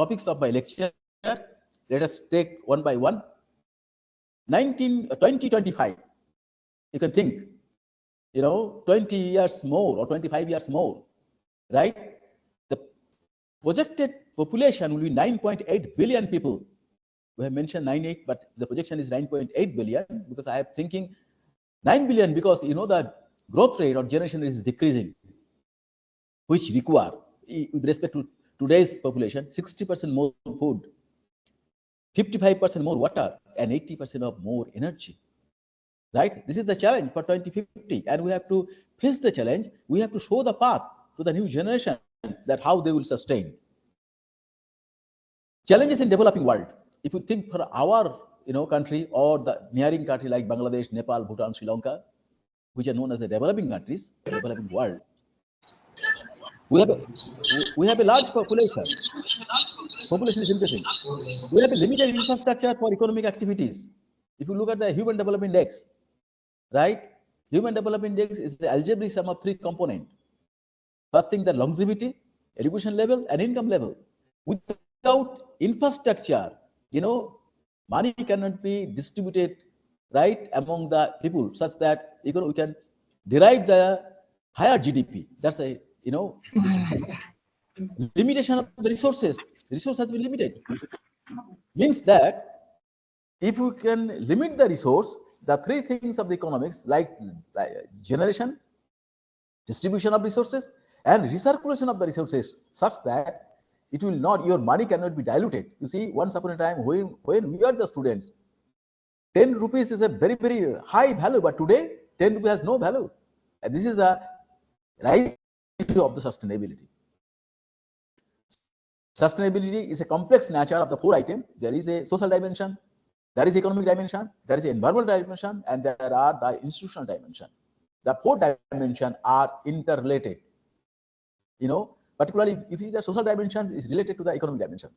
topics of my lecture. Let us take one by one. 2025, you can think, 20 years more or 25 years more, right? The projected population will be 9.8 billion people. We have mentioned 9.8, but the projection is 9.8 billion because I am thinking 9 billion because the growth rate or generation is decreasing, which require, with respect to today's population, 60% more food, 55% more water, and 80% of more energy. Right? This is the challenge for 2050, and we have to face the challenge. We have to show the path to the new generation that how they will sustain. Challenges in developing world. If you think for our country or the nearing country like Bangladesh, Nepal, Bhutan, Sri Lanka, which are known as the developing countries, developing world, we have a large population. Population is increasing. We have a limited infrastructure for economic activities. If you look at the Human Development Index, right? Human Development Index is the algebraic sum of three components. First thing, the longevity, education level, and income level. Without infrastructure, money cannot be distributed, right, among the people such that we can derive the higher GDP. That's a limitation of the resources. The resource has been limited. Means that if we can limit the resource, the three things of the economics like generation, distribution of resources, and recirculation of the resources, such that it will not, your money cannot be diluted. You see, once upon a time when we are the students, 10 rupees is a very, very high value, but today 10 rupees has no value. And this is the right of the sustainability. Sustainability is a complex nature of the four items. There is a social dimension, there is economic dimension, there is an environmental dimension, and there are the institutional dimension. The four dimensions are interrelated. Particularly if you see the social dimension is related to the economic dimension,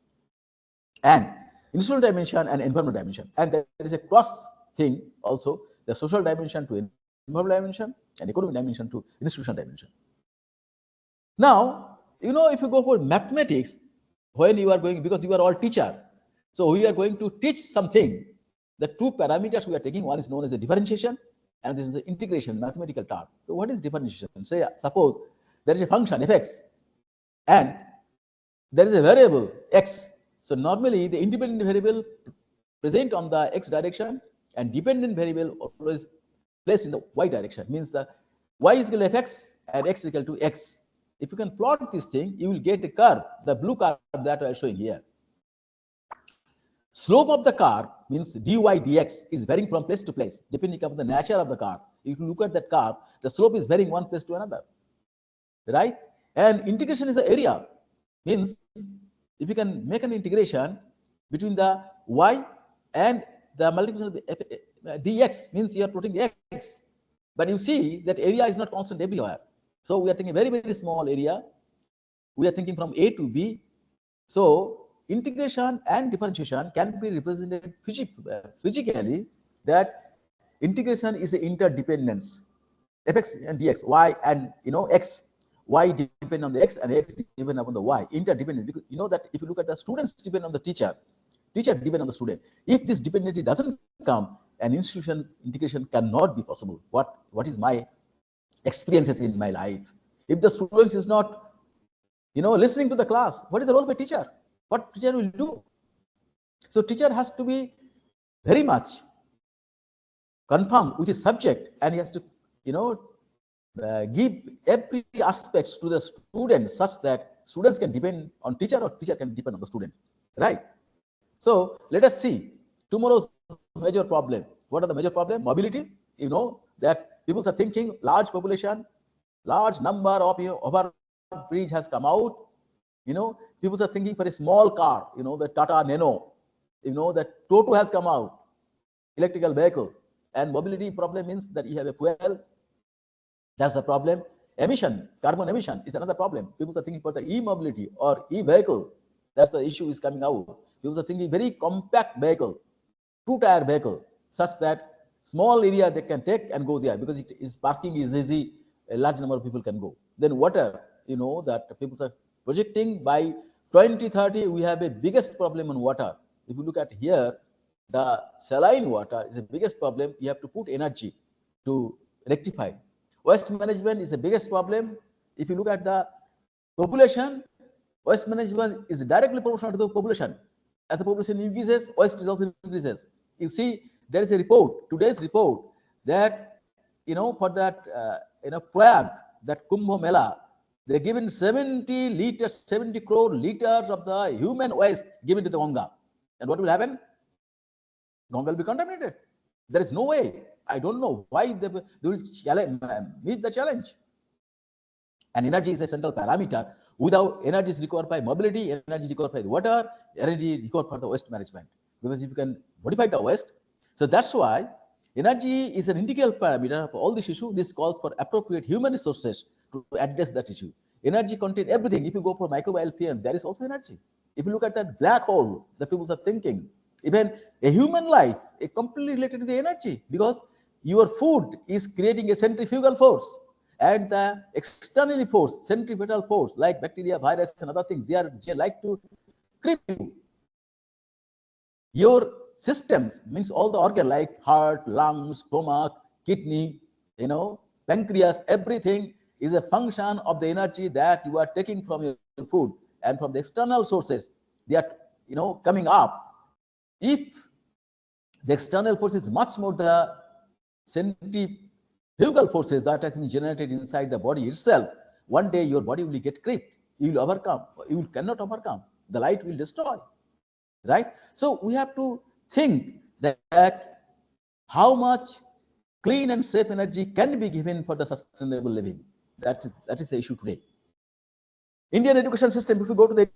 and institutional dimension and environmental dimension. And there is a cross thing also, the social dimension to environmental dimension and economic dimension to institutional dimension. Now, if you go for mathematics, when you are going, because you are all teacher, so we are going to teach something. The two parameters we are taking, one is known as the differentiation, and this is the integration, mathematical term. So what is differentiation? Say, suppose there is a function fx, and there is a variable x. So normally the independent variable present on the x direction and dependent variable always placed in the y direction. Means the y is equal to fx and x is equal to x. If you can plot this thing, you will get a curve, the blue curve that I am showing here. Slope of the curve means dy dx is varying from place to place, depending upon the nature of the curve. If you look at that curve, the slope is varying one place to another, right? And integration is the area. Means if you can make an integration between the y and the multiplication of the dx, means you are putting x. But you see that area is not constant everywhere. So we are thinking very, very small area. We are thinking from A to B. So integration and differentiation can be represented physically, that integration is an interdependence. Fx and dx, y and x, y depend on the x and x depend upon the y, interdependence. Because that if you look at the students depend on the teacher depend on the student. If this dependency doesn't come, an institution integration cannot be possible. What is my experiences in my life? If the students is not listening to the class, what is the role of a teacher? What teacher will do? So teacher has to be very much confirmed with his subject, and he has to give every aspect to the student such that students can depend on teacher or teacher can depend on the student, right? So let us see tomorrow's major problem. What are the major problem? Mobility. That people are thinking large population, large number of over bridge has come out. People are thinking for a small car, the Tata Nano, that Toto has come out, electrical vehicle. And mobility problem means that you have a fuel. That's the problem. Emission, carbon emission is another problem. People are thinking for the e-mobility or e-vehicle. That's the issue is coming out. People are thinking very compact vehicle, two-tire vehicle, such that small area they can take and go there because parking is easy. A large number of people can go. Then water, that people are projecting by 2030, we have a biggest problem on water. If you look at here, the saline water is the biggest problem. You have to put energy to rectify. Waste management is the biggest problem. If you look at the population, waste management is directly proportional to the population. As the population increases, waste is also increases. You see, there is a report, today's report, that for that Prayag, that Kumbh Mela, they're given 70 crore liters of the human waste given to the Ganga. And what will happen? Ganga will be contaminated. There is no way. I don't know why they will meet the challenge. And energy is a central parameter. Without energy is required by mobility, energy required by the water, energy required for the waste management. Because if you can modify the waste, so that's why energy is an integral parameter for all this issue. This calls for appropriate human resources to address that issue. Energy contains everything. If you go for microbial PM, there is also energy. If you look at that black hole, the people are thinking, even a human life is completely related to the energy, because your food is creating a centrifugal force, and the externally force, centripetal force, like bacteria, virus, and other things, they like to creep you. Your systems means all the organ like heart, lungs, stomach, kidney, pancreas, everything is a function of the energy that you are taking from your food and from the external sources. They are coming up. If the external force is much more the centrifugal forces that has been generated inside the body itself, one day your body will get creeped. You will overcome. You cannot overcome. The light will destroy. Right? So we have to think that how much clean and safe energy can be given for the sustainable living. That is the issue today. Indian education system, if you go to the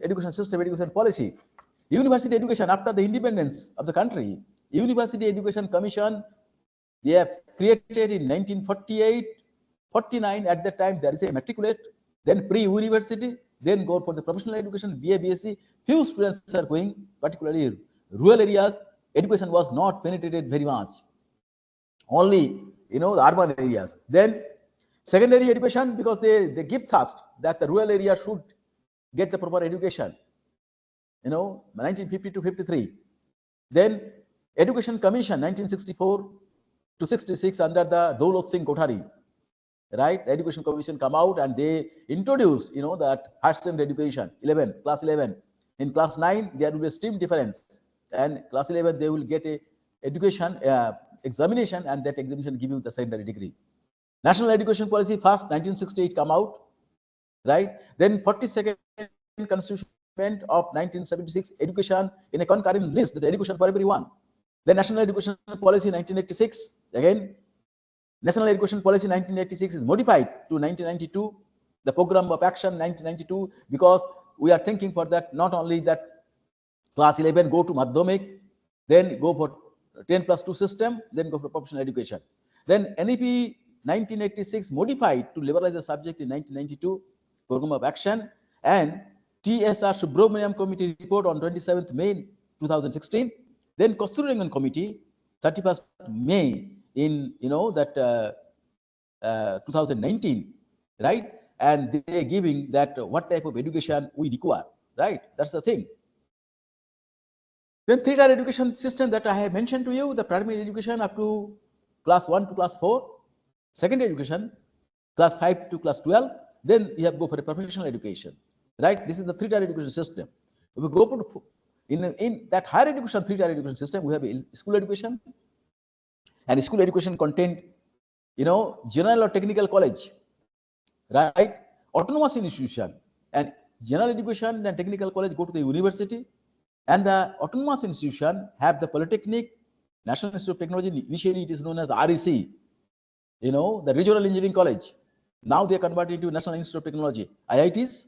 education system, education policy, university education, after the independence of the country, University Education Commission, they have created in 1948, 49. At that time, there is a matriculate, then pre-university, then go for the professional education, BA, BSc. Few students are going, particularly rural areas. Education was not penetrated very much. Only, the urban areas. Then secondary education, because they give thrust that the rural area should get the proper education. 1950 to 53. Then Education Commission, 1964 to 66, under the Daulat Singh Kothari. Right? The Education Commission come out and they introduced, that higher standard education, class 11. In class 9, there will be a stream difference. And class 11, they will get a education examination, and that examination give you the secondary degree. National Education Policy, first 1968 come out. Right? Then 42nd Constitution of 1976, education in a concurrent list, that education for everyone. The National Education Policy 1986, again, National Education Policy 1986 is modified to 1992, the Program of Action 1992, because we are thinking for that, not only that class 11 go to Madhyamik, then go for 10+2 system, then go for professional education. Then NEP 1986 modified to liberalize the subject in 1992, Program of Action, and TSR Subramaniam Committee report on 27th May 2016. Then Kasturirangan Committee, 31st May in 2019, right? And they're giving that what type of education we require, right? That's the thing. Then three-tier education system that I have mentioned to you, the primary education up to class 1 to class 4, secondary education, class 5 to class 12, then you have to go for a professional education, right? This is the three-tier education system. If we go for in that higher education, three-tier education system, we have school education, and school education contained, general or technical college, right? Autonomous institution, and general education and technical college go to the university, and the autonomous institution have the Polytechnic, National Institute of Technology. Initially, it is known as REC, the Regional Engineering College. Now they are converted into National Institute of Technology, IITs,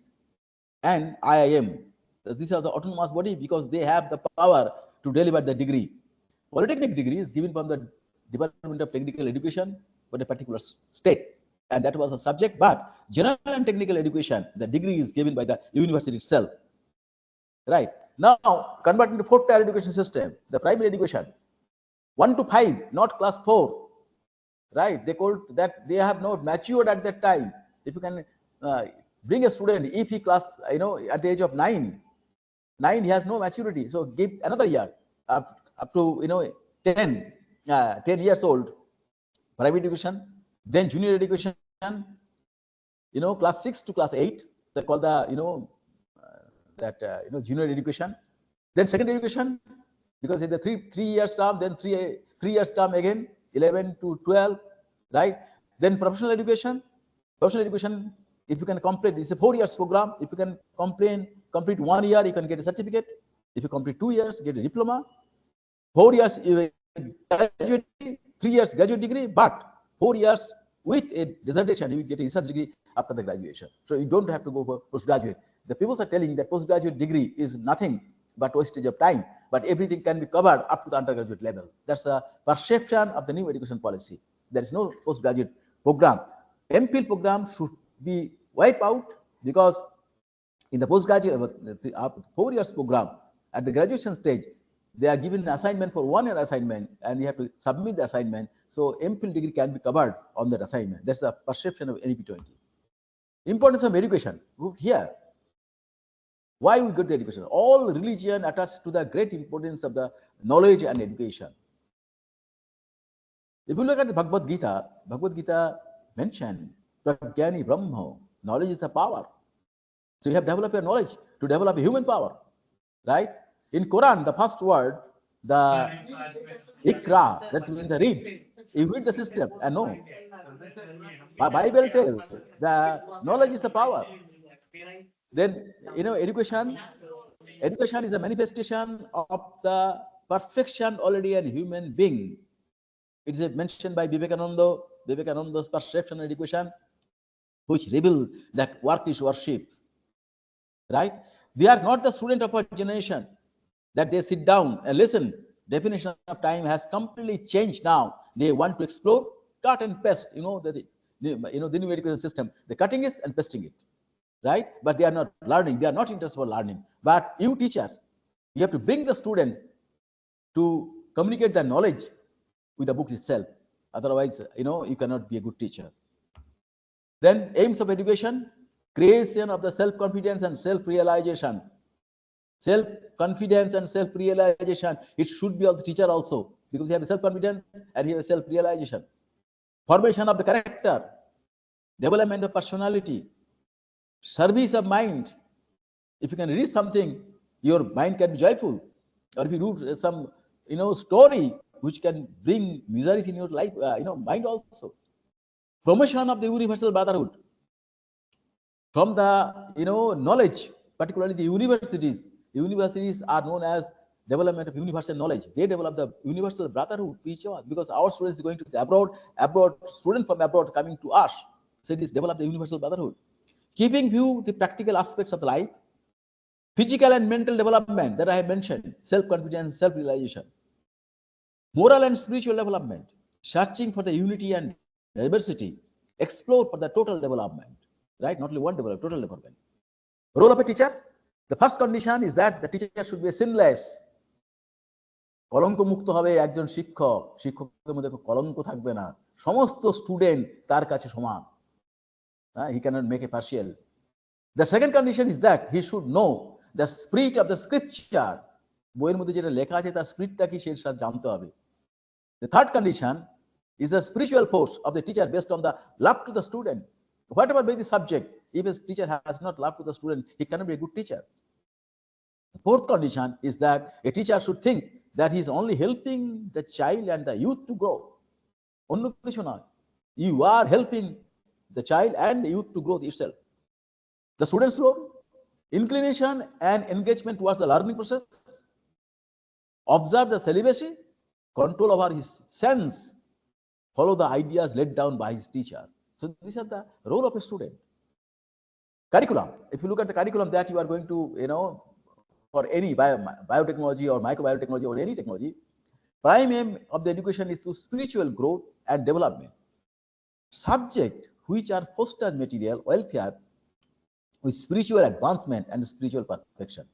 and IIM. These are the autonomous body because they have the power to deliver the degree. Polytechnic degree is given from the Department of Technical Education for a particular state, and that was a subject. But general and technical education, the degree is given by the university itself. Right? Now, converting to fourth-tier education system, the primary education, 1 to 5, not class 4. Right? They called that they have not matured at that time. If you can bring a student, if he class, at the age of 9, he has no maturity. So give another year up to 10 years old, private education, then junior education, class 6 to class 8, they call the junior education, then secondary education, because in the three years term, then three years term again, 11 to 12, right? Then professional education, if you can complete, it's a 4 years program. If you can complete 1 year, you can get a certificate. If you complete 2 years, get a diploma. 4 years, graduate, 3 years graduate degree, but 4 years with a dissertation, you get a research degree after the graduation. So you don't have to go for postgraduate. The people are telling that postgraduate degree is nothing but wastage of time, but everything can be covered up to the undergraduate level. That's a perception of the new education policy. There is no postgraduate program. MPhil program should be wiped out, because in the postgraduate 4 years program, at the graduation stage, they are given an assignment for 1 year assignment, and you have to submit the assignment. So MPhil degree can be covered on that assignment. That's the perception of NEP 20. Importance of education. Here, why we got the education? All religion attached to the great importance of the knowledge and education. If you look at the Bhagavad Gita mentioned Pragyani Brahma, knowledge is the power. So you have developed your knowledge to develop a human power, right? In Quran, the first word, the Ikra, that means the read. You read the system and know. Bible tells the knowledge is the power. Then, education is a manifestation of the perfection already in human being. It is mentioned by Vivekananda's perception of education, which reveal that work is worship, right? They are not the student of our generation, that they sit down and listen. Definition of time has completely changed now. They want to explore, cut and paste, the new education system. They're cutting it and pasting it, right? But they are not learning. They are not interested in learning. But you teachers, you have to bring the student to communicate the knowledge with the books itself. Otherwise, you cannot be a good teacher. Then aims of education, creation of the self-confidence and self-realization. Self-confidence and self-realization. It should be of the teacher also, because you have a self-confidence and you have a self-realization. Formation of the character, development of personality, service of mind. If you can read something, your mind can be joyful. Or if you read some, story which can bring miseries in your life, mind also. Promotion of the universal brotherhood. From the, knowledge, particularly the universities. Universities are known as development of universal knowledge. They develop the universal brotherhood to each other, because our students going to the abroad, student from abroad coming to us. So it is develop the universal brotherhood. Keeping view the practical aspects of the life, physical and mental development that I have mentioned, self-confidence, self-realization, moral and spiritual development, searching for the unity and diversity, explore for the total development, right? Not only one development, total development. Role of a teacher, the first condition is that the teacher should be sinless. কলঙ্ক মুক্ত হবে একজন শিক্ষকের মধ্যে কলঙ্ক থাকবে না, সমস্ত স্টুডেন্ট তার কাছে সমান, he cannot make a partial. The second condition is that he should know the spirit of the scripture. বইয়ের মধ্যে যেটা লেখা আছে তার স্পিরিটটা কি সে জানতে হবে. The third condition is the spiritual force of the teacher based on the love to the student. Whatever be the subject, if a teacher has not love to the student, he cannot be a good teacher. The fourth condition is that a teacher should think that he is only helping the child and the youth to grow. You are helping the child and the youth to grow itself. The student's role, inclination and engagement towards the learning process, observe the celibacy, control over his sense, follow the ideas laid down by his teacher. So these are the role of a student. Curriculum. If you look at the curriculum that you are going to, for any biotechnology or microbiotechnology or any technology, prime aim of the education is to spiritual growth and development. Subject which are foster material welfare with spiritual advancement and spiritual perfection.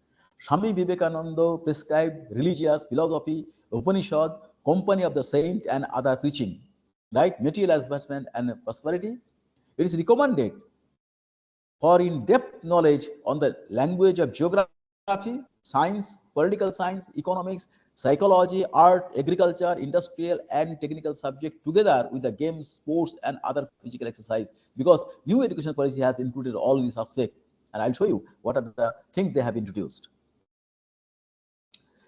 Swami Vivekananda prescribed religious philosophy, Upanishad, company of the saint and other preaching, right? Material advancement and prosperity. It is recommended for in-depth knowledge on the language of geography, science, political science, economics, psychology, art, agriculture, industrial, and technical subject together with the games, sports, and other physical exercise. Because new education policy has included all these aspects, and I'll show you what are the things they have introduced.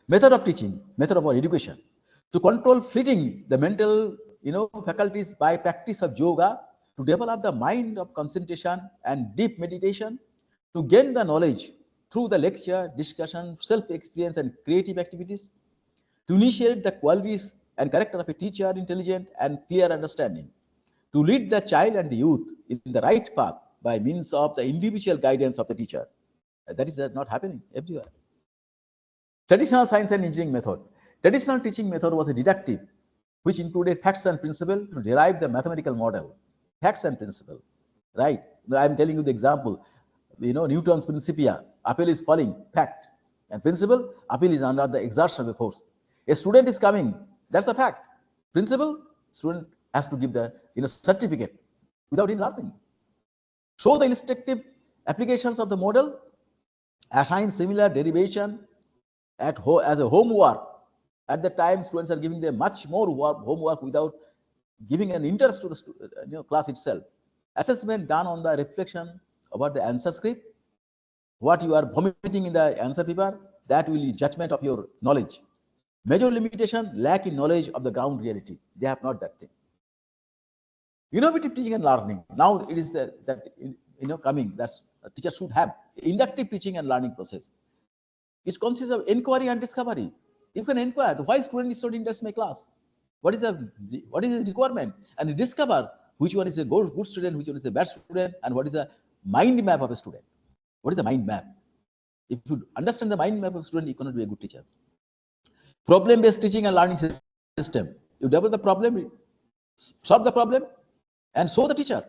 Method of teaching, method of education. To control fleeting the mental faculties by practice of yoga, to develop the mind of concentration and deep meditation, to gain the knowledge through the lecture, discussion, self-experience, and creative activities, to initiate the qualities and character of a teacher, intelligent and clear understanding, to lead the child and the youth in the right path by means of the individual guidance of the teacher. That is not happening everywhere. Traditional science and engineering method. Traditional teaching method was a deductive, which included facts and principle to derive the mathematical model. Facts and principle, right? I'm telling you the example. Newton's Principia, apple is falling, fact. And principle, apple is under the exertion of a force. A student is coming, that's the fact. Principle, student has to give the certificate without any learning. Show the illustrative applications of the model, assign similar derivation as a homework. At the time, students are giving them much more homework without giving an interest to the class itself. Assessment done on the reflection about the answer script, what you are vomiting in the answer paper, that will be judgment of your knowledge. Major limitation, lack in knowledge of the ground reality. They have not that thing. Innovative teaching and learning. Now it is coming that a teacher should have inductive teaching and learning process. It consists of inquiry and discovery. You can inquire why student is studying my class. What is the requirement? And discover which one is a good student, which one is a bad student, and what is the mind map of a student. What is the mind map? If you understand the mind map of a student, you cannot be a good teacher. Problem-based teaching and learning system. You develop the problem, solve the problem, and show the teacher.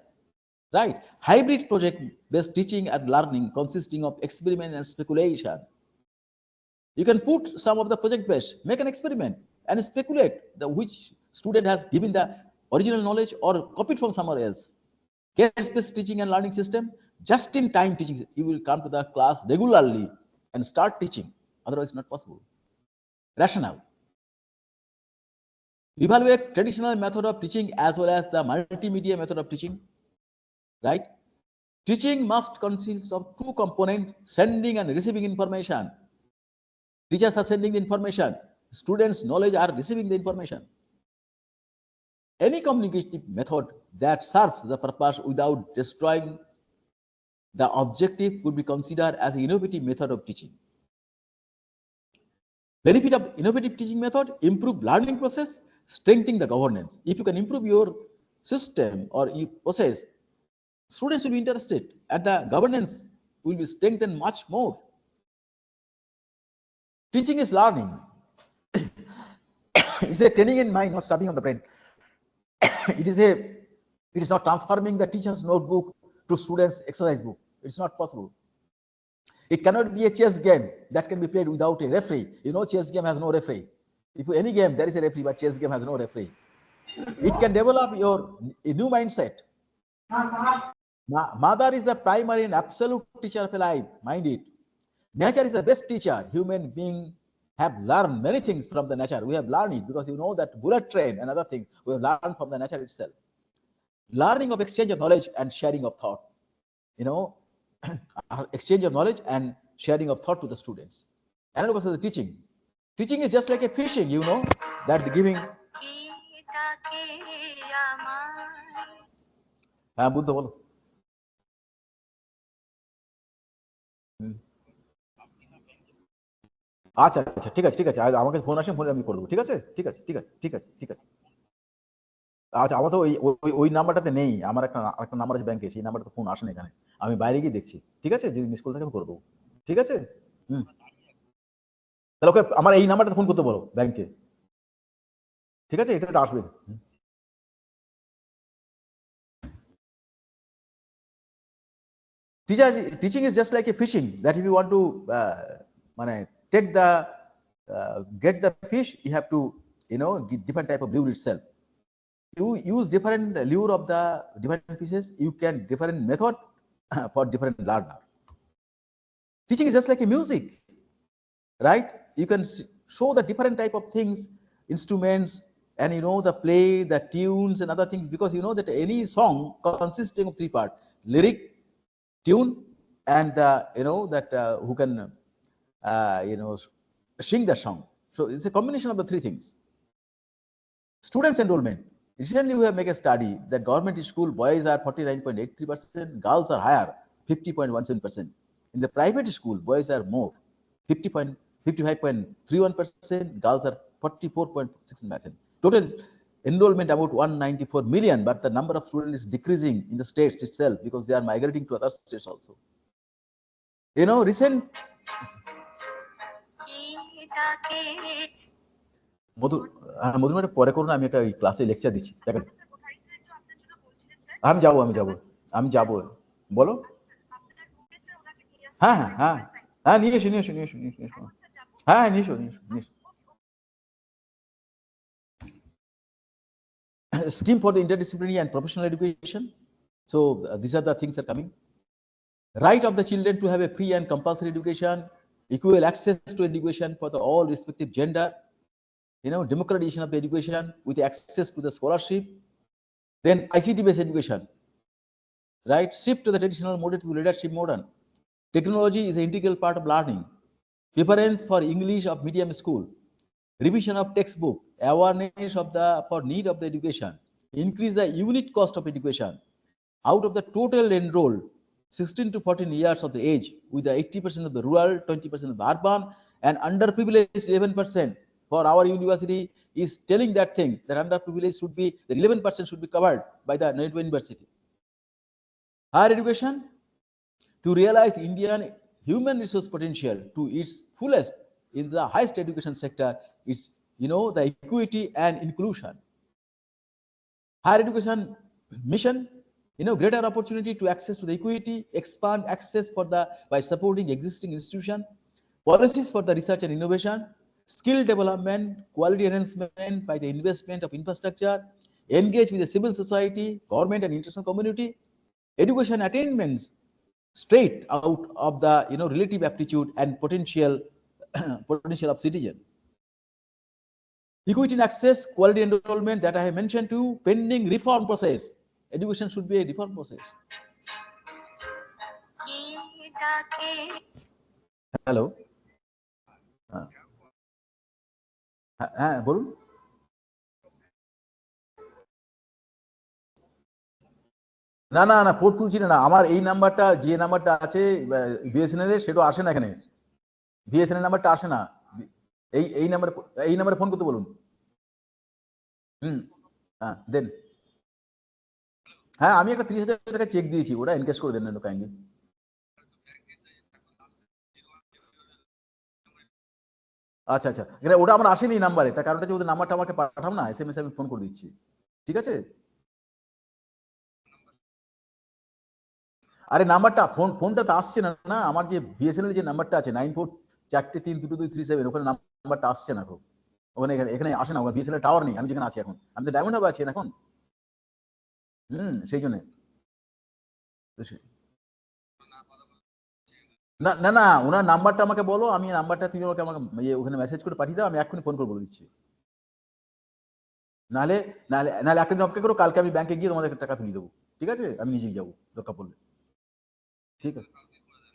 Right? Hybrid project-based teaching and learning consisting of experiment and speculation. You can put some of the project-based, make an experiment and speculate which student has given the original knowledge or copied from somewhere else. Case-based teaching and learning system, just-in-time teaching. You will come to the class regularly and start teaching. Otherwise, it's not possible. Rationale. Evaluate traditional method of teaching as well as the multimedia method of teaching. Right? Teaching must consist of two components, sending and receiving information. Teachers are sending the information. Students' knowledge are receiving the information. Any communicative method that serves the purpose without destroying the objective would be considered as an innovative method of teaching. Benefit of innovative teaching method, improve learning process, strengthening the governance. If you can improve your system or your process, students will be interested and the governance will be strengthened much more. Teaching is learning. It's a training in mind, not studying on the brain. It is not transforming the teacher's notebook to students' exercise book. It's not possible. It cannot be a chess game that can be played without a referee. Chess game has no referee. If any game there is a referee, but chess game has no referee. It can develop a new mindset. Mother is the primary and absolute teacher of life. Mind it. Nature is the best teacher. Human beings have learned many things from the nature. We have learned it because that bullet train and other things we have learned from the nature itself. Learning of exchange of knowledge and sharing of thought. Exchange of knowledge and sharing of thought to the students. Another was the teaching. Teaching is just like a fishing, that the giving. Buddha bolo. আচ্ছা আচ্ছা ঠিক আছে আমাকে phone আসে ফোনে আমি করে দেবো ঠিক আছে আচ্ছা আমার তো ওই নাম্বারটাতে নেই আমার একটা নাম্বার আছে ব্যাংকে সেই নাম্বারটা ফোন আসে না এখানে আমি বাইরে গিয়ে দেখছি ঠিক আছে যদি মিস কল থাকে আমি করে দেবো ঠিক আছে তাহলে ওকে আমার এই নাম্বারটাতে ফোন করতে বলো ব্যাংকে ঠিক আছে এটাতে আসবে teaching is just like a fishing that if you want to get the fish, you have to give different type of lure itself. You use different lure of the different fishes. You can different method for different learner. Teaching is just like a music, right? You can show the different type of things, instruments, and the play, the tunes, and other things, because that any song consisting of three parts: lyric, tune, and the that who can sing the song. So it's a combination of the three things. Students enrollment. Recently, we have made a study that government school boys are 49.83%, girls are higher, 50.17%. In the private school, boys are more, 55.31%, girls are 44.16%. Total enrollment about 194 million, but the number of students is decreasing in the states itself because they are migrating to other states also. Recent Madhu Madhu madam পরে করুন, আমি একটা ক্লাসে lecture দিচ্ছি। আমি যাব বলো। হ্যাঁ হ্যাঁ হ্যাঁ হ্যাঁ নিয়ে এসো হ্যাঁ নিয়ে এসো scheme for the interdisciplinary and professional education. So these are the things that are coming. Right of the children to have a free and compulsory education, equal access to education for the all respective gender, democratization of the education with access to the scholarship. Then ICT based education, right? Shift to the traditional model to leadership modern. Technology is an integral part of learning. Preference for English of medium school. Revision of textbook. Awareness of the for need of the education. Increase the unit cost of education. Out of the total enrolled, 16 to 14 years of the age, with the 80% of the rural, 20% of the urban, and underprivileged 11%. For our university is telling that thing, that underprivileged should be, the 11% should be covered by the university. Higher education, to realize Indian human resource potential to its fullest in the highest education sector is, the equity and inclusion. Higher education mission, greater opportunity to access to the equity, expand access for the by supporting existing institution, policies for the research and innovation, skill development, quality enhancement by the investment of infrastructure, engage with the civil society, government and international community, education attainments straight out of the relative aptitude and potential of citizen. Equity in access, quality enrollment that I have mentioned to, pending reform process. Education should be a reform process. Hello. হ্যাঁ বলুন। না না না port তুলছি না, আমার এই নাম্বারটা, যে নাম্বারটা আছে বিএসএনএল এর, সেটা আসে না এখানে, বিএসএনএল নাম্বারটা আসে না, এই নাম্বারে ফোন করতে বলুন। হ্যাঁ দেন। হ্যাঁ আমি একটা 30,000 টাকা চেক দিয়েছি, ওটা এনকেশ করে দেন না কাইন্ডলি। আচ্ছা আচ্ছা, ওটা আমার আসেনি নাম্বারে, তার কারণটা যে ওদের নাম্বারটা আমাকে পাঠাও না, এসএমএস আমি ফোন করে দিচ্ছি, ঠিক আছে? আরে নাম্বারটা ফোনটা তো আসছে না, না আমার যে বিএসএনএল যে নাম্বারটা আছে 9443322237, ওখানে নাম্বারটা আসছে না, ওখানে এখানে আসে না, ওখানে বিএসএনএল টাওয়ার নেই, আমি যেখানে আছি এখন, আমি তো ডায়মন্ড হাবে আছি এখন। সেই জন্য না না না, ওনার নাম্বারটা আমাকে বলো, আমি নাম্বারটা তুমি আমাকে ওখানে মেসেজ করে পাঠিয়ে দাও, আমি এক্ষুনি ফোন করে বলে দিচ্ছি। নাহলে নাহলে নাহলে একদিন অপেক্ষা করো, কালকে আমি ব্যাংকে গিয়ে তোমাদের টাকা তুলে দেবো, ঠিক আছে? আমি নিজেই যাবো দরকার পড়লে, ঠিক আছে?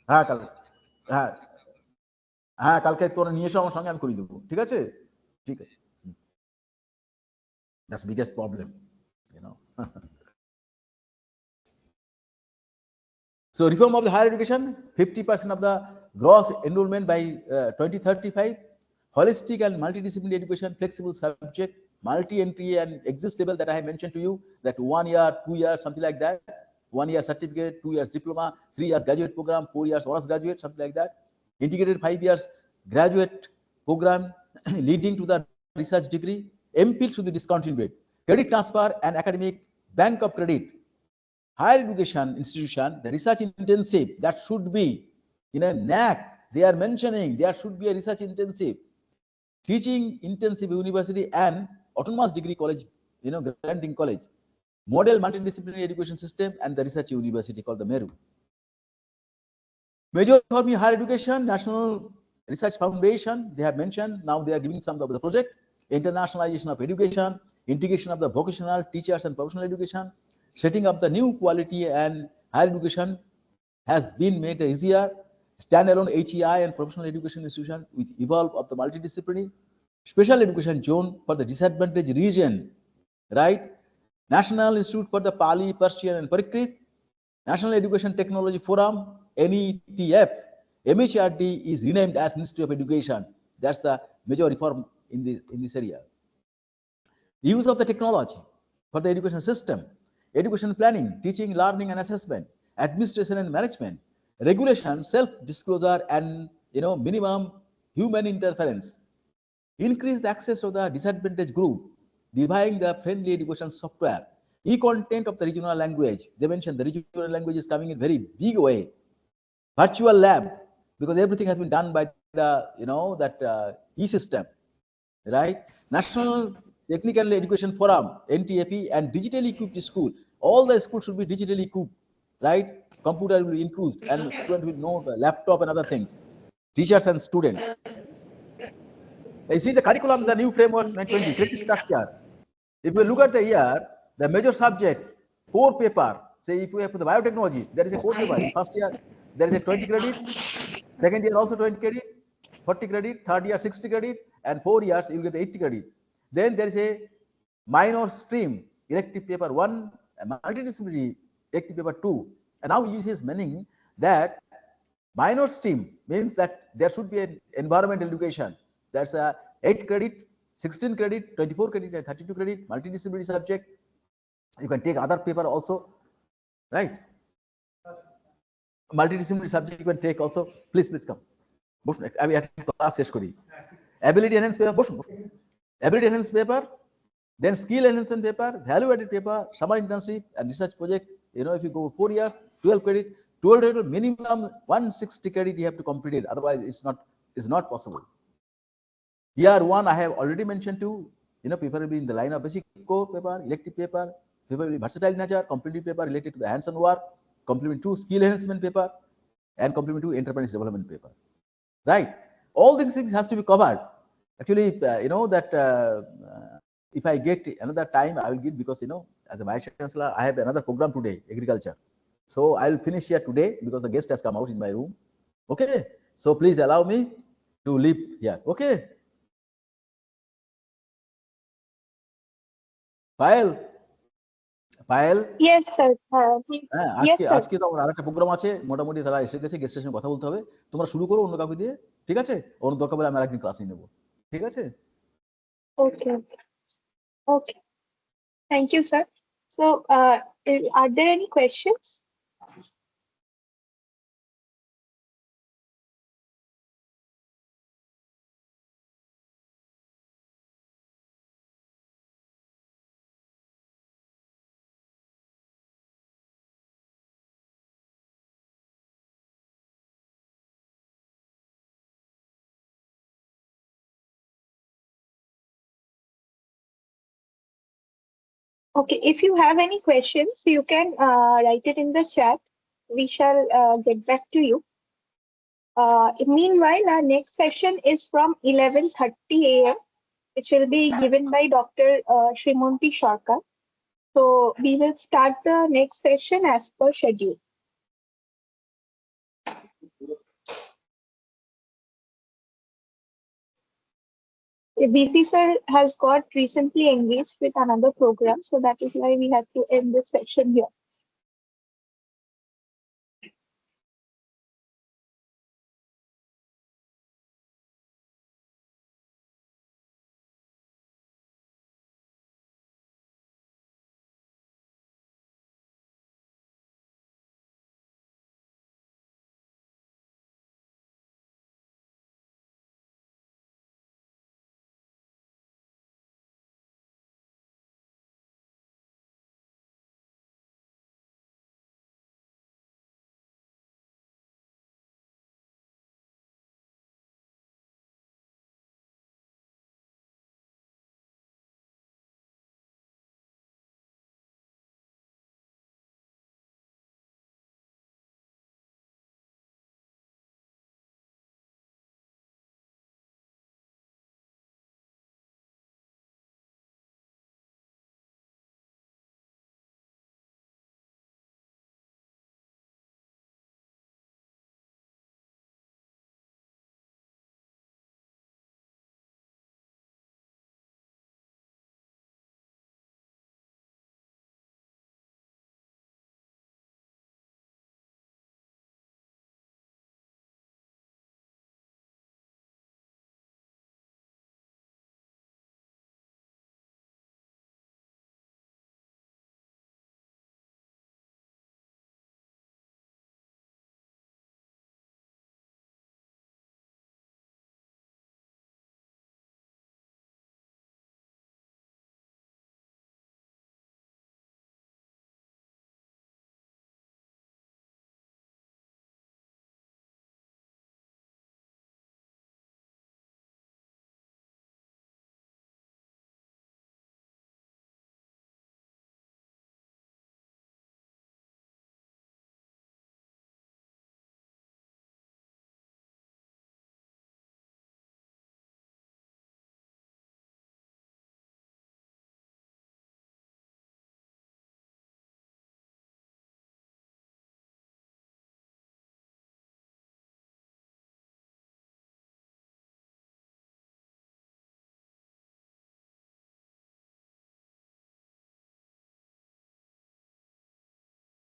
হ্যাঁ কাল, হ্যাঁ হ্যাঁ কালকে তোরা নিয়ে এসো আমার সঙ্গে, আমি করে দেবো, ঠিক আছে? ঠিক আছে, that's biggest problem, So reform of the higher education, 50% of the gross enrollment by 2035, holistic and multidisciplinary education, flexible subject, multi-entry and exist level that I have mentioned to you, that 1 year, 2 years, something like that, 1 year certificate, 2 years diploma, 3 years graduate program, 4 years honors graduate, something like that, integrated 5 years graduate program leading to the research degree. MPhil should be discontinued. Credit transfer and academic bank of credit. Higher education institution, the research intensive, that should be in a NAC, they are mentioning there should be a research intensive, teaching intensive university and autonomous degree college, granting college, model multidisciplinary education system, and the research university called the MERU. Major reform in higher education, National Research Foundation, they have mentioned, now they are giving some of the project, internationalization of education, integration of the vocational, teachers and professional education, setting up the new quality and higher education has been made easier, standalone HEI and professional education institution with evolve of the multidisciplinary, special education zone for the disadvantaged region, right? National Institute for the Pali, Persian and Prakrit, National Education Technology Forum, NETF, MHRD is renamed as Ministry of Education. That's the major reform in this area. Use of the technology for the education system, education planning, teaching, learning and assessment, administration and management, regulation, self-disclosure and minimum human interference. Increase the access of the disadvantaged group, devising the friendly education software, e-content of the regional language. They mentioned the regional language is coming in very big way. Virtual lab, because everything has been done by the e-system, right? National Technical Education Forum, NTFE, and digitally equipped school. All the schools should be digitally equipped, right? Computer will be included, and students will know the laptop and other things. Teachers and students. You see the curriculum, the new framework 2020, credit structure. If you look at the year, the major subject, core paper, say if you have the biotechnology, there is a core paper. In first year, there is a 20 credit, second year also 20 credit, 40 credit, third year 60 credit, and 4 years you get 80 credit. Then there is a minor stream, elective paper 1, multidisciplinary elective paper 2. And now UGC is meaning that minor stream means that there should be an environmental education. That's a 8 credit, 16 credit, 24 credit, and 32 credit, multidisciplinary subject. You can take other paper also, right? Multidisciplinary subject you can take also. Please come. I have class শেষ করি. Ability enhanced paper, ability enhanced paper, then skill enhancement paper, value added paper, summer internship and research project. If you go 4 years, 12 credit, 12 credit, minimum 160 credit you have to complete it. Otherwise, it's not possible. Year 1, I have already mentioned to paper will be in the line of basic core paper, elective paper, paper will be versatile nature, complementary paper related to the hands-on work, complement 2 skill enhancement paper, and complement 2 enterprise development paper. Right? All these things has to be covered. Actually, if I get another time, I will give, because as a Vice Chancellor, I have another program today, agriculture. So I will finish here today because the guest has come out in my room. Okay. So please allow me to leave here. Okay. Payal. Yes, sir. আজকে তো আমার আরেকটা programme আছে, মোটামুটি তারা এসে গেছে, গেস্টের সঙ্গে কথা বলতে হবে। তোমরা শুরু করো অন্য কাউকে দিয়ে, ঠিক আছে? অন্য দরকার হলে আমি আরেকদিন ক্লাস নিয়ে নেব, ঠিক আছে? Okay. Thank you, sir. So, are there any questions? Okay, if you have any questions, you can write it in the chat. We shall get back to you. Meanwhile, our next session is from 11:30 a.m., which will be given by Dr. Shrimanti Sharkar. So we will start the next session as per schedule. VC sir has got recently engaged with another program, so that is why we have to end this section here.